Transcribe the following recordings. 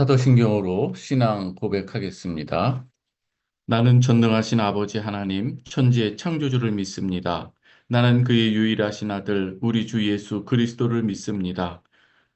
사도신경으로 신앙 고백하겠습니다. 나는 전능하신 아버지 하나님, 천지의 창조주를 믿습니다. 나는 그의 유일하신 아들, 우리 주 예수 그리스도를 믿습니다.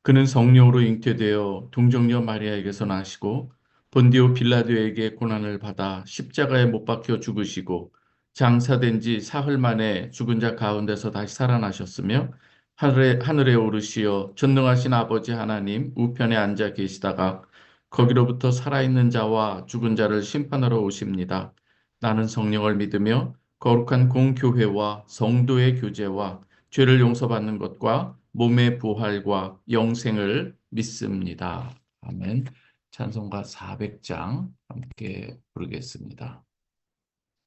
그는 성령으로 잉태되어 동정녀 마리아에게서 나시고 본디오 빌라도에게 고난을 받아 십자가에 못 박혀 죽으시고 장사된 지 사흘 만에 죽은 자 가운데서 다시 살아나셨으며 하늘에 오르시어 전능하신 아버지 하나님 우편에 앉아 계시다가 거기로부터 살아있는 자와 죽은 자를 심판하러 오십니다. 나는 성령을 믿으며 거룩한 공교회와 성도의 교제와 죄를 용서받는 것과 몸의 부활과 영생을 믿습니다. 아멘. 찬송가 400장 함께 부르겠습니다.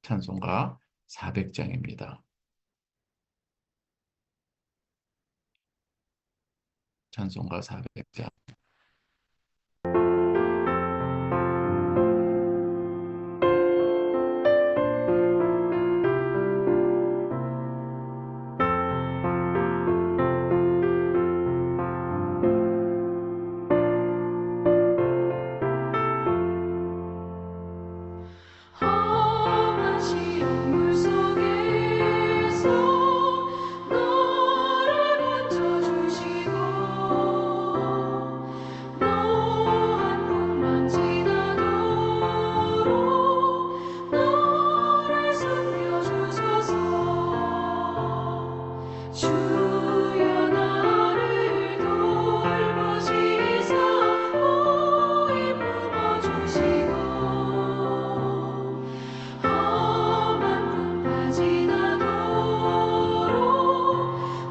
찬송가 400장입니다. 찬송가 400장. 험한 시험 물속에서 너를 건져주시고 노한 풍랑 지나도록 너를 숨겨주소서. 주여 나를 돌보시사 호히 품어주시고 험한 풍파 지나도록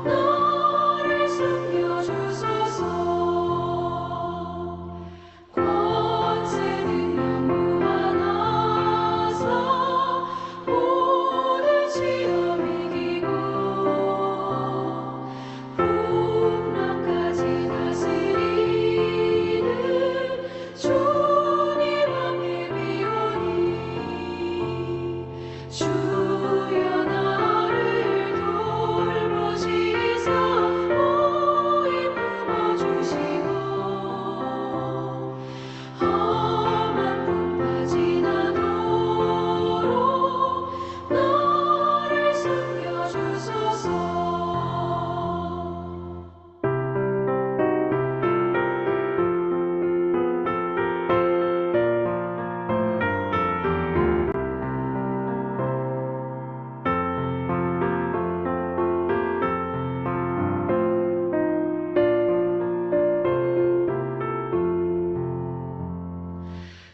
너를 숨겨주소서. 권세 능력 무한하사 모든 시험 이기고 풍랑까지 다스리는 주님 앞에 비오니 주여 나를 돌보시사 호히 품어주시고 험한 풍파 지나도록 너를 숨겨주소서.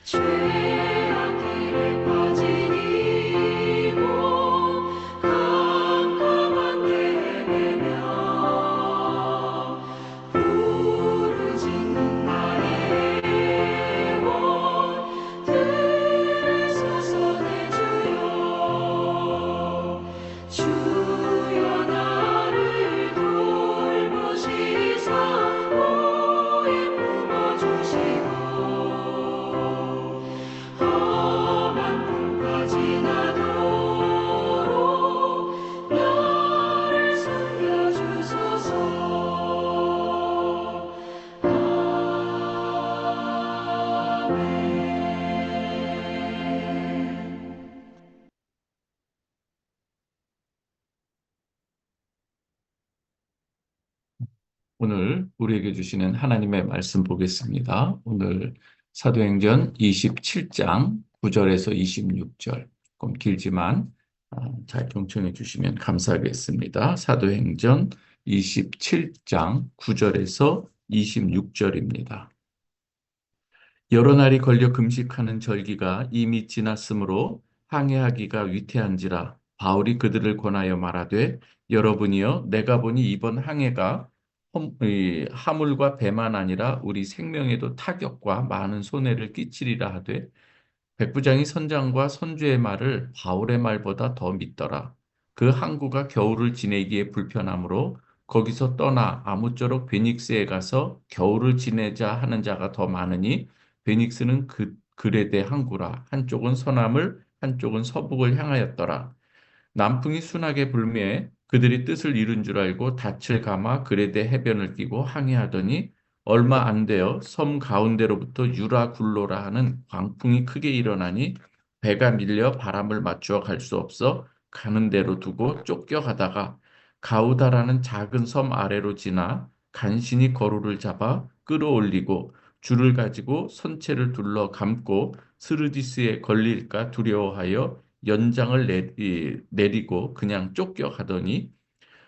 죄악 길에 빠진 이몸 캄캄한 데에 매며 부르짖는 나의 영혼 들으소서 내 주여. 주여 나를 돌보시사 호히 품어주시고 험한 풍파 지나도록 나를 숨겨주소서. 아멘. 오늘 우리에게 주시는 하나님의 말씀 보겠습니다. 오늘 사도행전 27장 9절에서 26절. 조금 길지만 잘 경청해 주시면 감사하겠습니다. 사도행전 27장 9절에서 26절입니다. 여러 날이 걸려 금식하는 절기가 이미 지났으므로 항해하기가 위태한지라 바울이 그들을 권하여 말하되 여러분이여 내가 보니 이번 항해가 하물과 배만 아니라 우리 생명에도 타격과 많은 손해를 끼치리라 하되 백부장이 선장과 선주의 말을 바울의 말보다 더 믿더라. 그 항구가 겨울을 지내기에 불편하므로 거기서 떠나 아무쪼록 베닉스에 가서 겨울을 지내자 하는 자가 더 많으니 베닉스는 그레데 항구라. 한쪽은 서남을 한쪽은 서북을 향하였더라. 남풍이 순하게 불매 그들이 뜻을 이룬 줄 알고 닻을 감아 그레데 해변을 끼고 항해하더니 얼마 안 되어 섬 가운데로부터 유라굴로라 하는 광풍이 크게 일어나니 배가 밀려 바람을 맞추어 갈 수 없어 가는 대로 두고 쫓겨가다가 가우다라는 작은 섬 아래로 지나 간신히 거루를 잡아 끌어올리고 줄을 가지고 선체를 둘러 감고 스르디스에 걸릴까 두려워하여 연장을 내리고 그냥 쫓겨가더니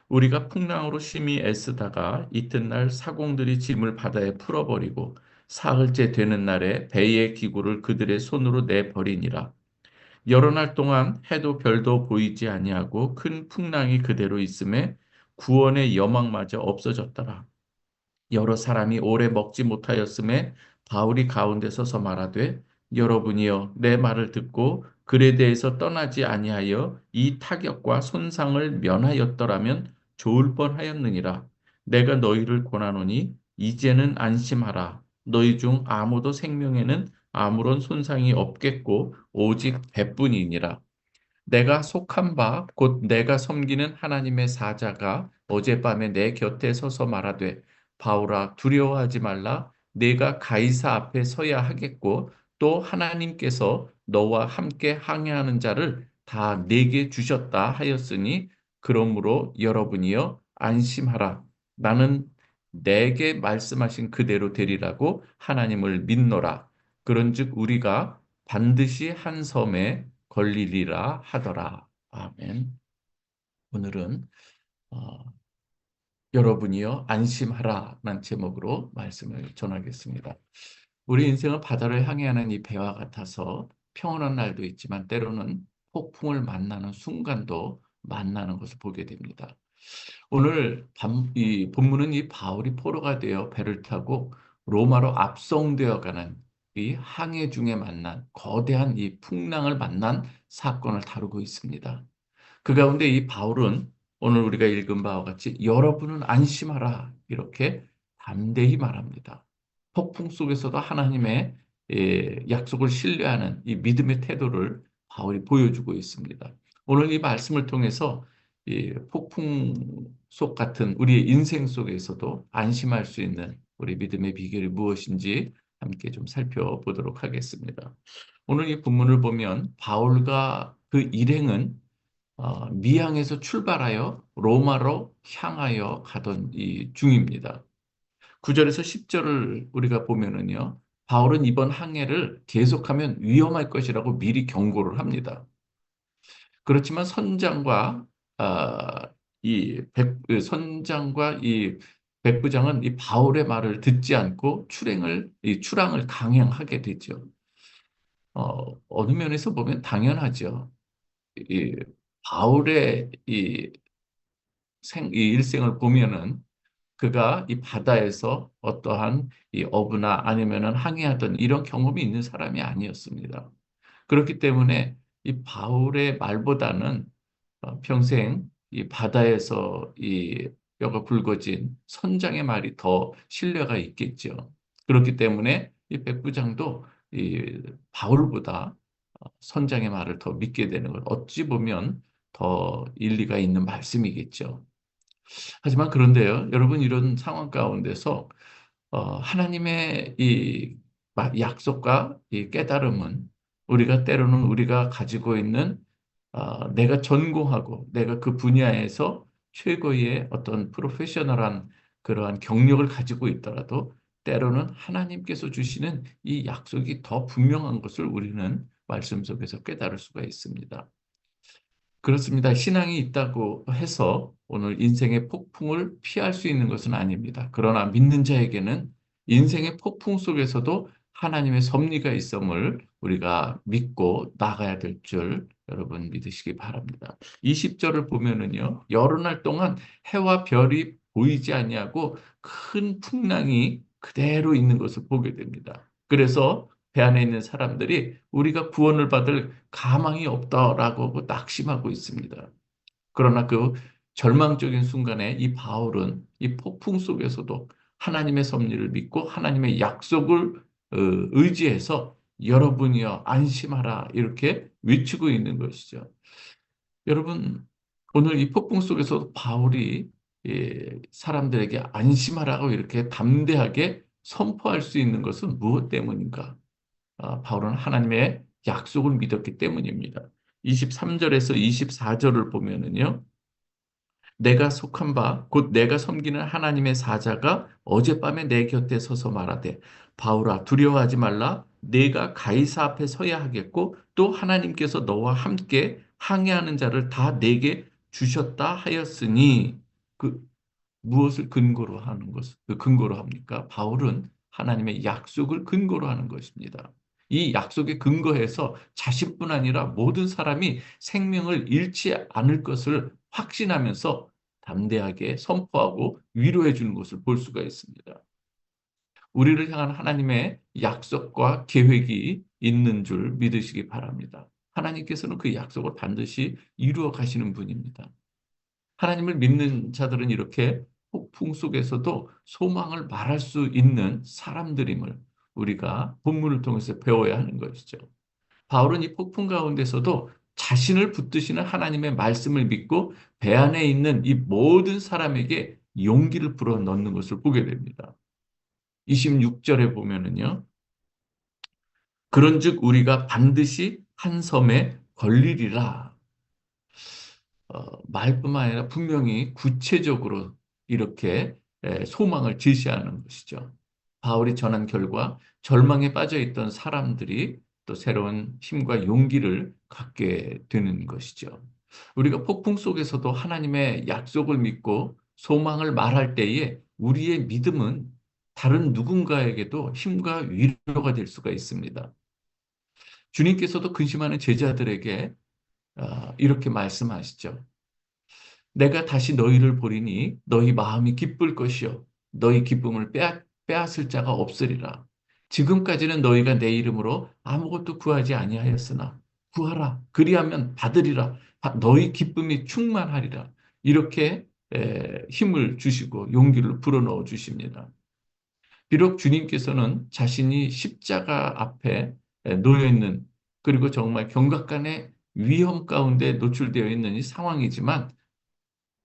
우리가 풍랑으로 심히 애쓰다가 이튿날 사공들이 짐을 바다에 풀어버리고 사흘째 되는 날에 배의 기구를 그들의 손으로 내버리니라. 여러 날 동안 해도 별도 보이지 아니하고 큰 풍랑이 그대로 있음에 구원의 여망마저 없어졌더라. 여러 사람이 오래 먹지 못하였음에 바울이 가운데 서서 말하되 여러분이여 내 말을 듣고 글에 대해서 떠나지 아니하여 이 타격과 손상을 면하였더라면 좋을 뻔하였느니라. 내가 너희를 권하노니 이제는 안심하라. 너희 중 아무도 생명에는 아무런 손상이 없겠고 오직 배뿐이니라. 내가 속한 바 곧 내가 섬기는 하나님의 사자가 어젯밤에 내 곁에 서서 말하되 바울아 두려워하지 말라 내가 가이사 앞에 서야 하겠고 또 하나님께서 너와 함께 항해하는 자를 다 내게 주셨다 하였으니 그러므로 여러분이여 안심하라 나는 내게 말씀하신 그대로 되리라고 하나님을 믿노라 그런즉 우리가 반드시 한 섬에 걸리리라 하더라. 아멘. 오늘은 어, 여러분이여 안심하라는 제목으로 말씀을 전하겠습니다. 우리 인생은 바다를 향해하는 이 배와 같아서 평온한 날도 있지만 때로는 폭풍을 만나는 순간도 만나는 것을 보게 됩니다. 오늘 이 본문은 이 바울이 포로가 되어 배를 타고 로마로 압송되어 가는 이 항해 중에 만난 거대한 이 풍랑을 만난 사건을 다루고 있습니다. 그 가운데 이 바울은 오늘 우리가 읽은 바와 같이 여러분은 안심하라 이렇게 담대히 말합니다. 폭풍 속에서도 하나님의 약속을 신뢰하는 이 믿음의 태도를 바울이 보여주고 있습니다. 오늘 이 말씀을 통해서 이 폭풍 속 같은 우리의 인생 속에서도 안심할 수 있는 우리 믿음의 비결이 무엇인지 함께 좀 살펴보도록 하겠습니다. 오늘 이 본문을 보면 바울과 그 일행은 미항에서 출발하여 로마로 향하여 가던 이 중입니다. 9절에서 10절을 우리가 보면은요. 바울은 이번 항해를 계속하면 위험할 것이라고 미리 경고를 합니다. 그렇지만 아, 선장과 이 백부장은 이 바울의 말을 듣지 않고 이 출항을 강행하게 되죠. 어느 면에서 보면 당연하죠. 이 바울의 이 일생을 보면은 그가 이 바다에서 어떠한 이 어부나 아니면은 항해하던 이런 경험이 있는 사람이 아니었습니다. 그렇기 때문에 이 바울의 말보다는 평생 이 바다에서 이 뼈가 굵어진 선장의 말이 더 신뢰가 있겠죠. 그렇기 때문에 이 백부장도 이 바울보다 선장의 말을 더 믿게 되는 것 어찌 보면 더 일리가 있는 말씀이겠죠. 하지만 그런데요, 여러분 이런 상황 가운데서 하나님의 이 약속과 이 깨달음은 우리가 때로는 우리가 가지고 있는 내가 전공하고 내가 그 분야에서 최고의 어떤 프로페셔널한 그러한 경력을 가지고 있더라도 때로는 하나님께서 주시는 이 약속이 더 분명한 것을 우리는 말씀 속에서 깨달을 수가 있습니다. 그렇습니다. 신앙이 있다고 해서 오늘 인생의 폭풍을 피할 수 있는 것은 아닙니다. 그러나 믿는 자에게는 인생의 폭풍 속에서도 하나님의 섭리가 있음을 우리가 믿고 나가야 될 줄 여러분 믿으시기 바랍니다. 20절을 보면은요. 여러 날 동안 해와 별이 보이지 아니하고 큰 풍랑이 그대로 있는 것을 보게 됩니다. 그래서 배 안에 있는 사람들이 우리가 구원을 받을 가망이 없다라고 하고 낙심하고 있습니다. 그러나 그 절망적인 순간에 이 바울은 이 폭풍 속에서도 하나님의 섭리를 믿고 하나님의 약속을 의지해서 여러분이여 안심하라 이렇게 외치고 있는 것이죠. 여러분 오늘 이 폭풍 속에서 바울이 사람들에게 안심하라고 이렇게 담대하게 선포할 수 있는 것은 무엇 때문인가? 바울은 하나님의 약속을 믿었기 때문입니다. 23절에서 24절을 보면은요. 내가 속한 바 곧 내가 섬기는 하나님의 사자가 어젯밤에 내 곁에 서서 말하되 바울아 두려워하지 말라 내가 가이사 앞에 서야 하겠고 또 하나님께서 너와 함께 항해하는 자를 다 내게 주셨다 하였으니 그 무엇을 근거로 하는 것을 그 근거로 합니까? 바울은 하나님의 약속을 근거로 하는 것입니다. 이 약속에 근거해서 자신뿐 아니라 모든 사람이 생명을 잃지 않을 것을 확신하면서 담대하게 선포하고 위로해 주는 것을 볼 수가 있습니다. 우리를 향한 하나님의 약속과 계획이 있는 줄 믿으시기 바랍니다. 하나님께서는 그 약속을 반드시 이루어 가시는 분입니다. 하나님을 믿는 자들은 이렇게 폭풍 속에서도 소망을 말할 수 있는 사람들임을 우리가 본문을 통해서 배워야 하는 것이죠. 바울은 이 폭풍 가운데서도 자신을 붙드시는 하나님의 말씀을 믿고 배 안에 있는 이 모든 사람에게 용기를 불어넣는 것을 보게 됩니다. 26절에 보면은요. 그런즉 우리가 반드시 한 섬에 걸리리라. 말뿐만 아니라 분명히 구체적으로 이렇게 소망을 제시하는 것이죠. 바울이 전한 결과 절망에 빠져 있던 사람들이 또 새로운 힘과 용기를 갖게 되는 것이죠. 우리가 폭풍 속에서도 하나님의 약속을 믿고 소망을 말할 때에 우리의 믿음은 다른 누군가에게도 힘과 위로가 될 수가 있습니다. 주님께서도 근심하는 제자들에게 이렇게 말씀하시죠. 내가 다시 너희를 보리니 너희 마음이 기쁠 것이요 너희 기쁨을 빼앗을 자가 없으리라. 지금까지는 너희가 내 이름으로 아무것도 구하지 아니하였으나 구하라. 그리하면 받으리라. 너희 기쁨이 충만하리라. 이렇게 힘을 주시고 용기를 불어넣어 주십니다. 비록 주님께서는 자신이 십자가 앞에 놓여 있는 그리고 정말 경각간의 위험 가운데 노출되어 있는 이 상황이지만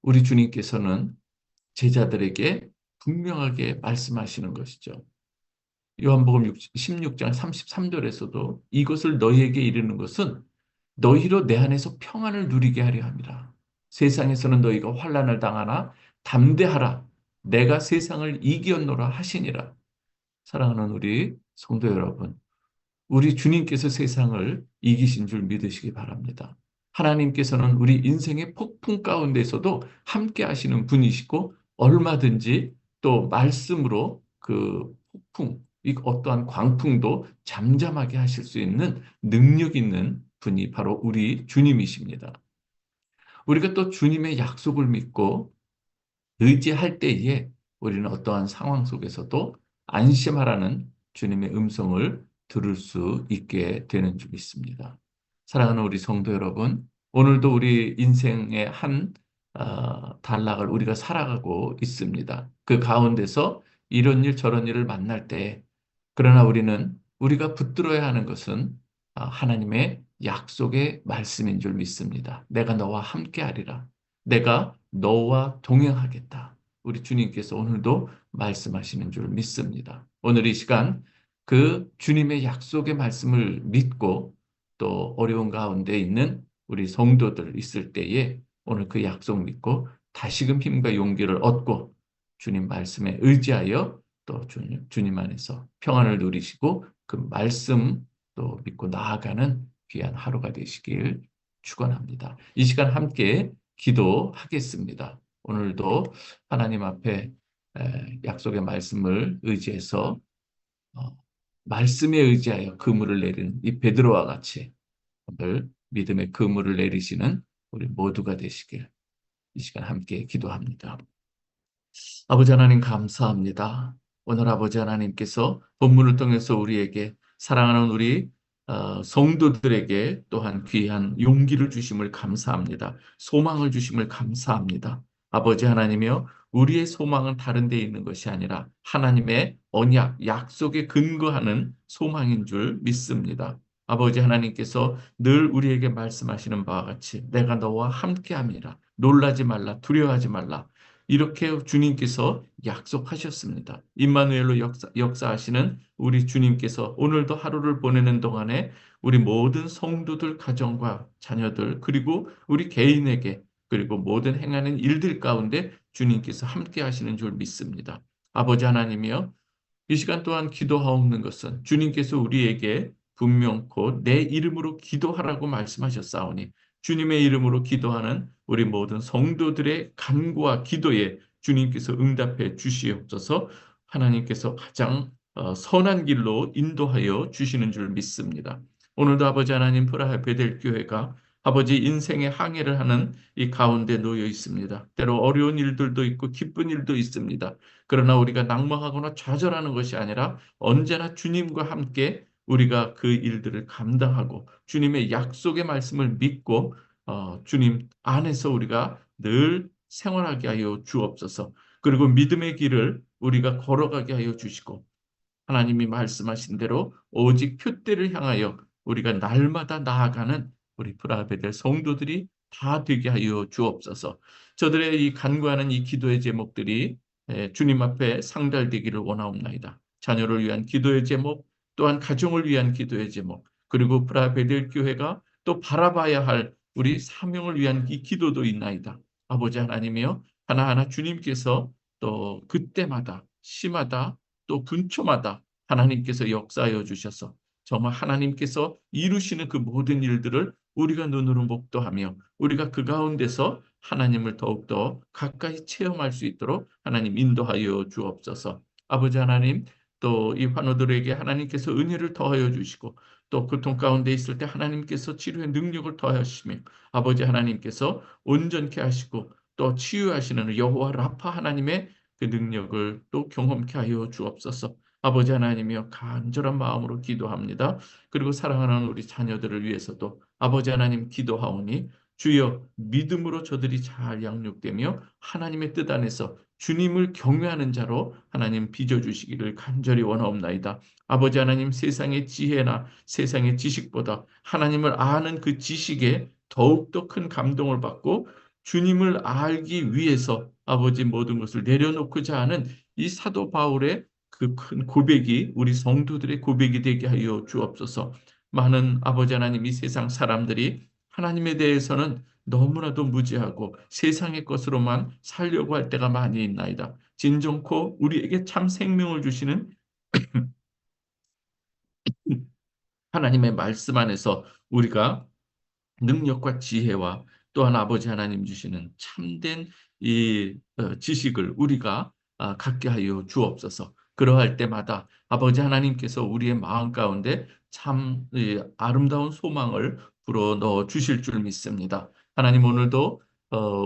우리 주님께서는 제자들에게 분명하게 말씀하시는 것이죠. 요한복음 16장 33절에서도 이것을 너희에게 이르는 것은 너희로 내 안에서 평안을 누리게 하려 함이라. 세상에서는 너희가 환난을 당하나 담대하라. 내가 세상을 이기었노라 하시니라. 사랑하는 우리 성도 여러분, 우리 주님께서 세상을 이기신 줄 믿으시기 바랍니다. 하나님께서는 우리 인생의 폭풍 가운데서도 함께 하시는 분이시고 얼마든지 또 말씀으로 그 폭풍, 이 어떠한 광풍도 잠잠하게 하실 수 있는 능력 있는 분이 바로 우리 주님이십니다. 우리가 또 주님의 약속을 믿고 의지할 때에 우리는 어떠한 상황 속에서도 안심하라는 주님의 음성을 들을 수 있게 되는 줄 믿습니다. 사랑하는 우리 성도 여러분, 오늘도 우리 인생의 한 단락을 우리가 살아가고 있습니다. 그 가운데서 이런 일 저런 일을 만날 때 그러나 우리는 우리가 붙들어야 하는 것은 하나님의 약속의 말씀인 줄 믿습니다. 내가 너와 함께하리라. 내가 너와 동행하겠다. 우리 주님께서 오늘도 말씀하시는 줄 믿습니다. 오늘 이 시간 그 주님의 약속의 말씀을 믿고 또 어려운 가운데 있는 우리 성도들 있을 때에 오늘 그 약속 믿고 다시금 힘과 용기를 얻고 주님 말씀에 의지하여 또 주님 안에서 평안을 누리시고 그 말씀 또 믿고 나아가는 귀한 하루가 되시길 축원합니다. 이 시간 함께 기도하겠습니다. 오늘도 하나님 앞에 약속의 말씀을 의지해서 말씀에 의지하여 그물을 내리는 이 베드로와 같이 오늘 믿음의 그물을 내리시는 우리 모두가 되시길 이 시간 함께 기도합니다. 아버지 하나님 감사합니다. 오늘 아버지 하나님께서 본문을 통해서 우리에게 사랑하는 우리 성도들에게 또한 귀한 용기를 주심을 감사합니다. 소망을 주심을 감사합니다. 아버지 하나님이여 우리의 소망은 다른 데 있는 것이 아니라 하나님의 언약, 약속에 근거하는 소망인 줄 믿습니다. 아버지 하나님께서 늘 우리에게 말씀하시는 바와 같이 내가 너와 함께함이라 놀라지 말라 두려워하지 말라 이렇게 주님께서 약속하셨습니다. 임마누엘로 역사하시는 우리 주님께서 오늘도 하루를 보내는 동안에 우리 모든 성도들 가정과 자녀들 그리고 우리 개인에게 그리고 모든 행하는 일들 가운데 주님께서 함께 하시는 줄 믿습니다. 아버지 하나님이여 이 시간 또한 기도하옵는 것은 주님께서 우리에게 분명코 내 이름으로 기도하라고 말씀하셨사오니 주님의 이름으로 기도하는 우리 모든 성도들의 간구와 기도에 주님께서 응답해 주시옵소서. 하나님께서 가장 선한 길로 인도하여 주시는 줄 믿습니다. 오늘도 아버지 하나님 프라하 베델교회가 아버지 인생의 항해를 하는 이 가운데 놓여 있습니다. 때로 어려운 일들도 있고 기쁜 일도 있습니다. 그러나 우리가 낙망하거나 좌절하는 것이 아니라 언제나 주님과 함께 우리가 그 일들을 감당하고 주님의 약속의 말씀을 믿고 주님 안에서 우리가 늘 생활하게 하여 주옵소서. 그리고 믿음의 길을 우리가 걸어가게 하여 주시고 하나님이 말씀하신 대로 오직 표대를 향하여 우리가 날마다 나아가는 우리 브라베델 성도들이 다 되게 하여 주옵소서. 저들의 이 간구하는 이 기도의 제목들이 주님 앞에 상달되기를 원하옵나이다. 자녀를 위한 기도의 제목, 또한 가정을 위한 기도의 제목, 그리고 브라베델 교회가 또 바라봐야 할 우리 사명을 위한 이 기도도 있나이다. 아버지 하나님이여 하나하나 주님께서 또 그때마다 시마다 또 분초마다 하나님께서 역사하여 주셔서 정말 하나님께서 이루시는 그 모든 일들을 우리가 눈으로 목도하며 우리가 그 가운데서 하나님을 더욱더 가까이 체험할 수 있도록 하나님 인도하여 주옵소서. 아버지 하나님 또 이 환우들에게 하나님께서 은혜를 더하여 주시고 또 고통 가운데 있을 때 하나님께서 치료의 능력을 더하시며 아버지 하나님께서 온전케 하시고 또 치유하시는 여호와 라파 하나님의 그 능력을 또 경험케 하여 주옵소서. 아버지 하나님이여 간절한 마음으로 기도합니다. 그리고 사랑하는 우리 자녀들을 위해서도 아버지 하나님 기도하오니 주여 믿음으로 저들이 잘 양육되며 하나님의 뜻 안에서 주님을 경외하는 자로 하나님 빚어주시기를 간절히 원하옵나이다. 아버지 하나님 세상의 지혜나 세상의 지식보다 하나님을 아는 그 지식에 더욱더 큰 감동을 받고 주님을 알기 위해서 아버지 모든 것을 내려놓고자 하는 이 사도 바울의 그 큰 고백이 우리 성도들의 고백이 되게 하여 주옵소서. 많은 아버지 하나님 이 세상 사람들이 하나님에 대해서는 너무나도 무지하고 세상의 것으로만 살려고 할 때가 많이 있나이다. 진정코 우리에게 참 생명을 주시는 하나님의 말씀 안에서 우리가 능력과 지혜와 또한 아버지 하나님 주시는 참된 이 지식을 우리가 갖게 하여 주옵소서. 그러할 때마다 아버지 하나님께서 우리의 마음 가운데 참 아름다운 소망을 불어 넣어 주실 줄 믿습니다. 하나님 오늘도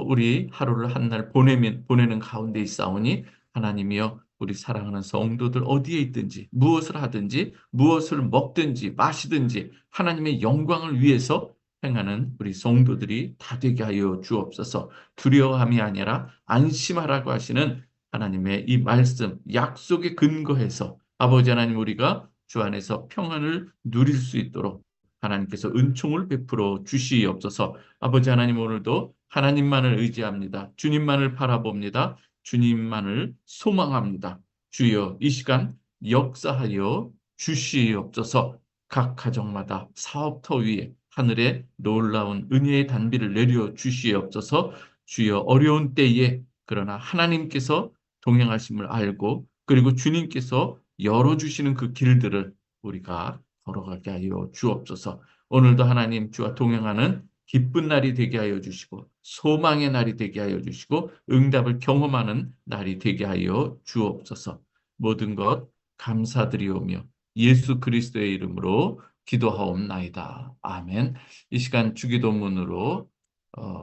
우리 하루를 한 날 보내는 가운데 있사오니 하나님이여 우리 사랑하는 성도들 어디에 있든지 무엇을 하든지 무엇을 먹든지 마시든지 하나님의 영광을 위해서 행하는 우리 성도들이 다 되게 하여 주옵소서. 두려워함이 아니라 안심하라고 하시는 하나님의 이 말씀, 약속에 근거해서 아버지 하나님 우리가 주 안에서 평안을 누릴 수 있도록 하나님께서 은총을 베풀어 주시옵소서. 아버지 하나님 오늘도 하나님만을 의지합니다. 주님만을 바라봅니다. 주님만을 소망합니다. 주여 이 시간 역사하여 주시옵소서. 각 가정마다 사업터 위에 하늘에 놀라운 은혜의 단비를 내려 주시옵소서. 주여 어려운 때에 그러나 하나님께서 동행하심을 알고 그리고 주님께서 열어주시는 그 길들을 우리가 걸어가게 하여 주옵소서. 오늘도 하나님 주와 동행하는 기쁜 날이 되게 하여 주시고 소망의 날이 되게 하여 주시고 응답을 경험하는 날이 되게 하여 주옵소서. 모든 것 감사드리오며 예수 그리스도의 이름으로 기도하옵나이다. 아멘. 이 시간 주기도문으로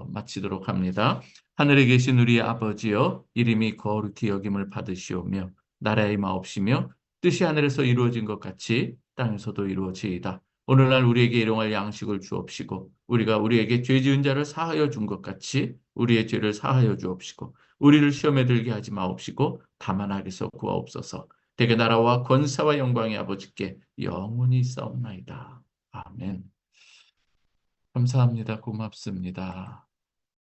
마치도록 합니다. 하늘에 계신 우리 아버지여 이름이 거룩히 여김을 받으시오며 나라의 마옵시며 뜻이 하늘에서 이루어진 것 같이 땅에서도 이루어지이다. 오늘날 우리에게 일용할 양식을 주옵시고 우리가 우리에게 죄 지은 자를 사하여 준 것 같이 우리의 죄를 사하여 주옵시고 우리를 시험에 들게 하지 마옵시고 다만 악에서 구하옵소서. 대개 나라와 권세와 영광이 아버지께 영원히 있사옵나이다. 아멘. 감사합니다. 고맙습니다.